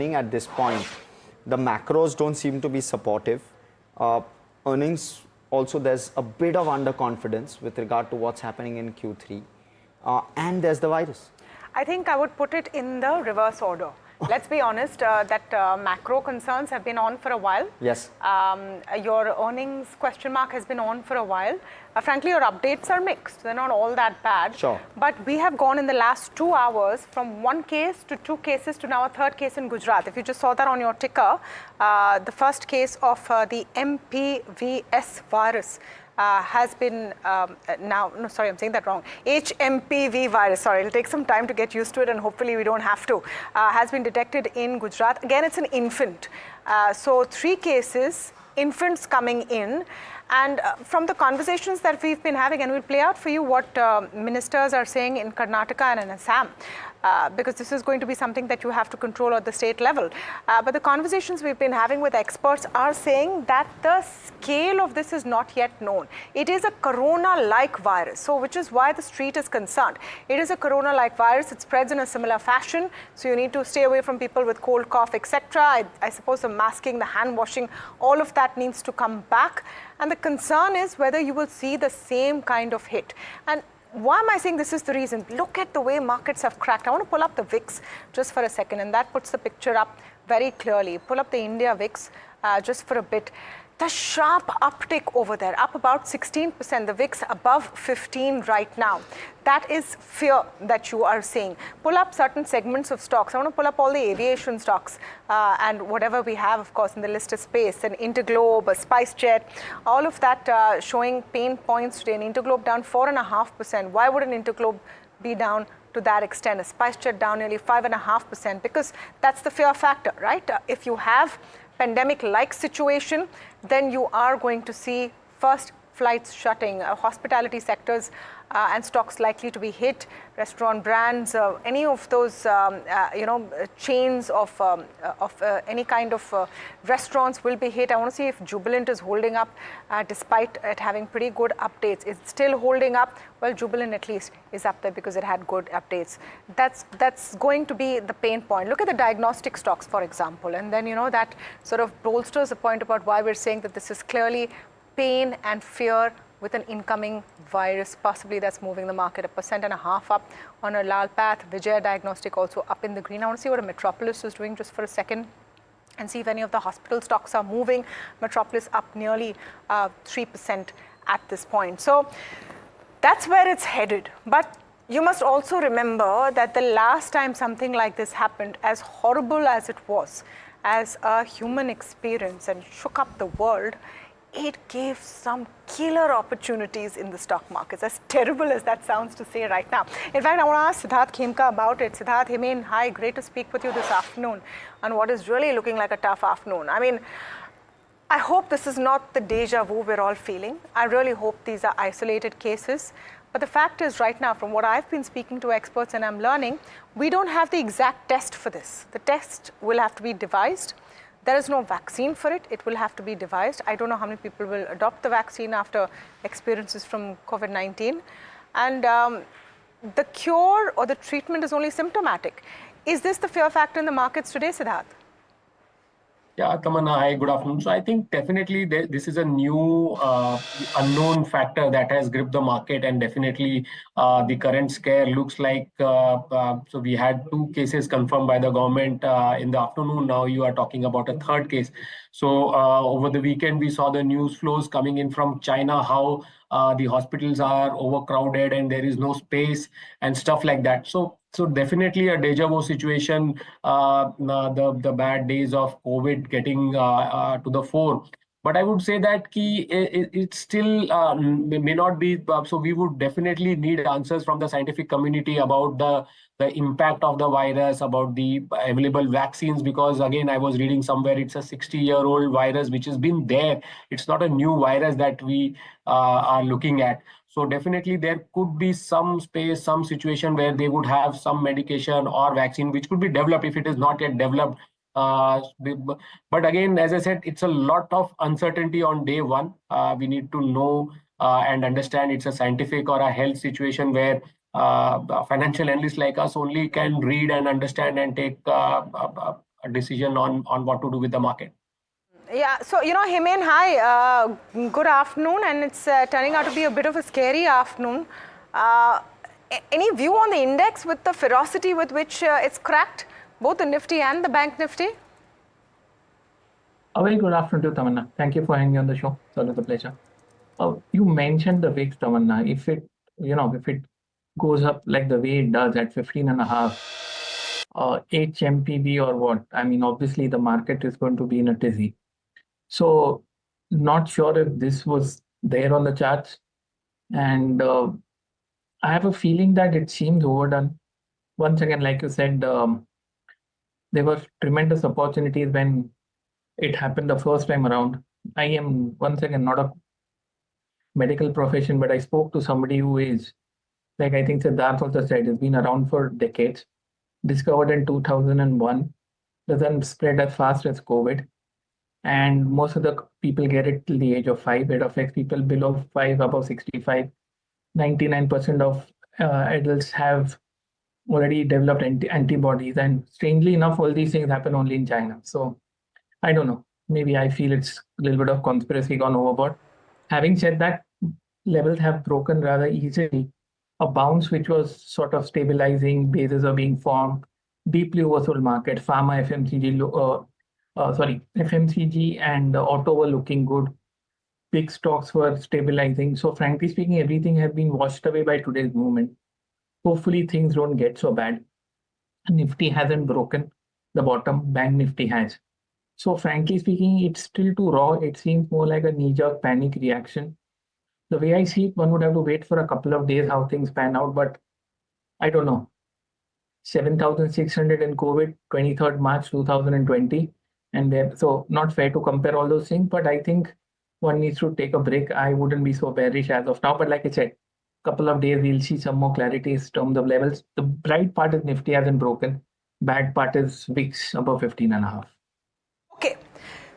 at this point. The macros don't seem to be supportive. Earnings also, there's a bit of underconfidence with regard to what's happening in Q3. And there's the virus. I think I would put it in the reverse order. Let's be honest, that macro concerns have been on for a while. Yes. Your earnings question mark has been on for a while. Frankly, your updates are mixed. They're not all that bad. Sure. But we have gone in the last 2 hours from 1 case to 2 cases to now a 3rd case in Gujarat. If you just saw that on your ticker, the first case of the MPVS virus has been I'm saying that wrong. HMPV virus, sorry, it'll take some time to get used to it and hopefully we don't have to, has been detected in Gujarat. Again, it's an infant. So 3 cases, infants coming in. And from the conversations that we've been having, and we'll play out for you what ministers are saying in Karnataka and in Assam, because this is going to be something that you have to control at the state level. But the conversations we've been having with experts are saying that the scale of this is not yet known. It is a corona-like virus, so which is why the street is concerned. It is a corona-like virus. It spreads in a similar fashion, so you need to stay away from people with cold, cough, etc. I suppose the masking, the hand washing, all of that needs to come back. And the concern is whether you will see the same kind of hit. And why am I saying this is the reason? Look at the way markets have cracked. I want to pull up the VIX just for a second, and that puts the picture up very clearly. Pull up the India VIX just for a bit. The sharp uptick over there, up about 16%, the VIX above 15 right now. That is fear that you are seeing. Pull up certain segments of stocks. I want to pull up all the aviation stocks and whatever we have, of course, in the listed space, an Interglobe, a SpiceJet, all of that showing pain points today. An Interglobe down 4.5%. Why would an Interglobe be down to that extent? A SpiceJet down nearly 5.5%, because that's the fear factor, right? If you have pandemic-like situation, then you are going to see first flights shutting, hospitality sectors and stocks likely to be hit, restaurant brands, any of those chains of any kind of restaurants will be hit. I want to see if Jubilant is holding up despite it having pretty good updates. It's still holding up. Well, Jubilant at least is up there because it had good updates. That's going to be the pain point. Look at the diagnostic stocks, for example, and then that sort of bolsters the point about why we're saying that this is clearly pain and fear with an incoming virus. Possibly that's moving the market 1.5% up on a lal path. Vijaya Diagnostic also up in the green. I want to see what a Metropolis is doing just for a second and see if any of the hospital stocks are moving. Metropolis up nearly 3% at this point. So that's where it's headed. But you must also remember that the last time something like this happened, as horrible as it was, as a human experience and shook up the world, it gave some killer opportunities in the stock markets, as terrible as that sounds to say right now. In fact, I want to ask Siddharth Khemka about it. Siddharth, Himen, hi, great to speak with you this afternoon on what is really looking like a tough afternoon. I mean, I hope this is not the deja vu we're all feeling. I really hope these are isolated cases. But the fact is right now, from what I've been speaking to experts and I'm learning, we don't have the exact test for this. The test will have to be devised. There is no vaccine for it. It will have to be devised. I don't know how many people will adopt the vaccine after experiences from COVID-19. And the cure or the treatment is only symptomatic. Is this the fear factor in the markets today, Siddharth? Yeah, Tamanna, hi, good afternoon. So I think definitely this is a new unknown factor that has gripped the market, and definitely the current scare looks like, so we had 2 cases confirmed by the government in the afternoon. Now you are talking about a 3rd case. So over the weekend, we saw the news flows coming in from China, how the hospitals are overcrowded and there is no space and stuff like that. So definitely a deja vu situation, the bad days of COVID getting to the fore. But I would say that it still may not be, so we would definitely need answers from the scientific community about the impact of the virus, about the available vaccines, because again, I was reading somewhere it's a 60-year-old virus which has been there. It's not a new virus that we are looking at. So definitely there could be some space, some situation where they would have some medication or vaccine which could be developed if it is not yet developed. But again, as I said, it's a lot of uncertainty on day one. We need to know and understand it's a scientific or a health situation where financial analysts like us only can read and understand and take decision on what to do with the market. Yeah, so Himen, hi, good afternoon, and it's turning out to be a bit of a scary afternoon. Any view on the index with the ferocity with which it's cracked, both the Nifty and the Bank Nifty? A very good afternoon to Tamanna. Thank you for having me on the show. It's always a pleasure. You mentioned the VIX, Tamanna. If it goes up like the way it does at 15.5, HMPV or what, I mean, obviously the market is going to be in a tizzy. So not sure if this was there on the charts. And I have a feeling that it seems overdone. Once again, like you said, there were tremendous opportunities when it happened the first time around. I am, once again, not a medical profession, but I spoke to somebody who is, like I think Siddharth also said, has been around for decades, discovered in 2001, doesn't spread as fast as COVID. And most of the people get it till the age of 5. It affects people below 5, above 65. 99% of adults have already developed antibodies. And strangely enough, all these things happen only in China. So I don't know. Maybe I feel it's a little bit of conspiracy gone overboard. Having said that, levels have broken rather easily. A bounce which was sort of stabilizing, bases are being formed, deeply oversold market, pharma, FMCG and auto were looking good. Big stocks were stabilizing. So frankly speaking, everything has been washed away by today's movement. Hopefully things don't get so bad. Nifty hasn't broken the bottom, Bank Nifty has. So frankly speaking, it's still too raw. It seems more like a knee-jerk panic reaction. The way I see it, one would have to wait for a couple of days how things pan out, but I don't know. 7,600 in COVID, 23rd March 2020. And so not fair to compare all those things, but I think one needs to take a break. I wouldn't be so bearish as of now, but like I said, couple of days we'll see some more clarity in terms of levels. The bright part is Nifty hasn't broken. Bad part is VIX above 15.5. Okay.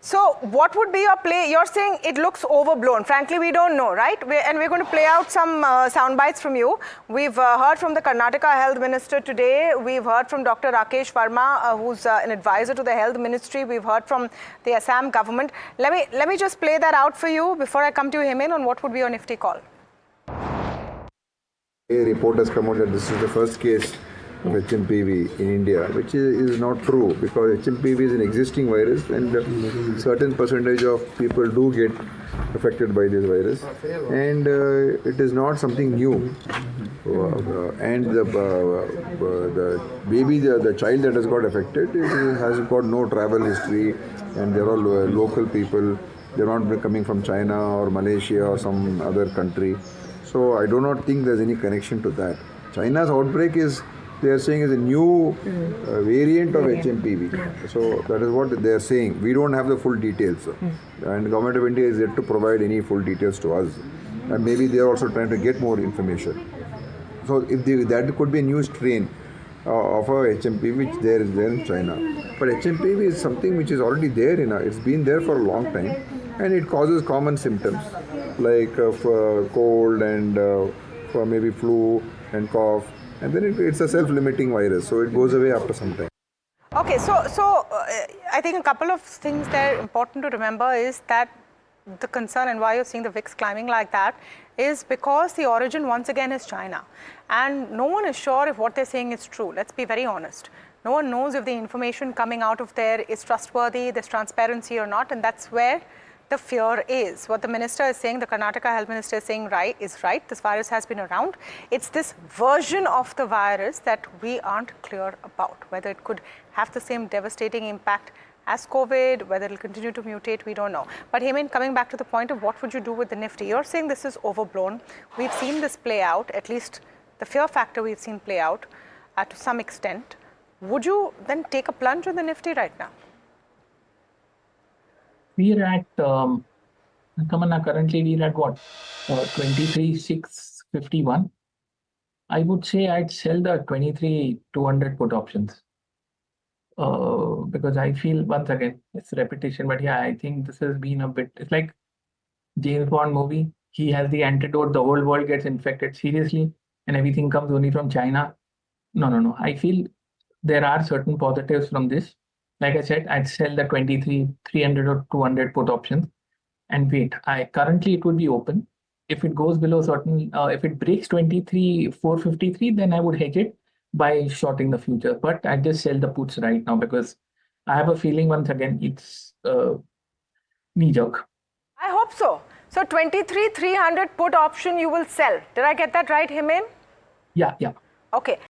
So what would be your play? You're saying it looks overblown. Frankly, we don't know, right? We're going to play out some sound bites from you. We've heard from the Karnataka Health Minister today. We've heard from Dr. Rakesh Verma, who's an advisor to the Health Ministry. We've heard from the Assam government. Let me just play that out for you before I come to him in on what would be your Nifty call. A report has come out that this is the first case of HMPV in India, which is not true, because HMPV is an existing virus and a certain percentage of people do get affected by this virus, and it is not something new. And the baby, the child that has got affected has got no travel history, and they're all local people. They're not coming from China or Malaysia or some other country. So I do not think there's any connection to that. China's outbreak is, they are saying, is a new variant of HMPV. So that is what they are saying. We don't have the full details. And the Government of India is yet to provide any full details to us. And maybe they are also trying to get more information. So if that could be a new strain of a HMPV which there is there in China. But HMPV is something which is already there it's been there for a long time, and it causes common symptoms like cold and for maybe flu and cough, and then it's a self-limiting virus, so it goes away after some time. Okay, so I think a couple of things that are important to remember is that the concern and why you're seeing the VIX climbing like that is because the origin once again is China, and no one is sure if what they're saying is true. Let's be very honest. No one knows if the information coming out of there is trustworthy, there's transparency or not, and that's where the fear is. What the minister is saying, the Karnataka Health Minister is saying is right. This virus has been around. It's this version of the virus that we aren't clear about, whether it could have the same devastating impact as COVID, whether it will continue to mutate, we don't know. But Hemant, coming back to the point of what would you do with the Nifty, you're saying this is overblown. We've seen this play out, at least the fear factor we've seen play out to some extent. Would you then take a plunge in the Nifty right now? We're at, Tamanna, currently we're at what? 23,651. I would say I'd sell the 23,200 put options. Because I feel, once again, it's repetition, but yeah, I think this has been a bit, it's like James Bond movie. He has the antidote, the whole world gets infected seriously, and everything comes only from China. No. I feel there are certain positives from this. like I said, I'd sell the 23, 300 or 200 put options and wait. Currently it would be open. If it goes below certain, if it breaks 23, 453, then I would hedge it by shorting the future. But I just sell the puts right now because I have a feeling once again it's knee jerk. I hope so. So 23, 300 put option you will sell. Did I get that right, Himen? Yeah, yeah. Okay.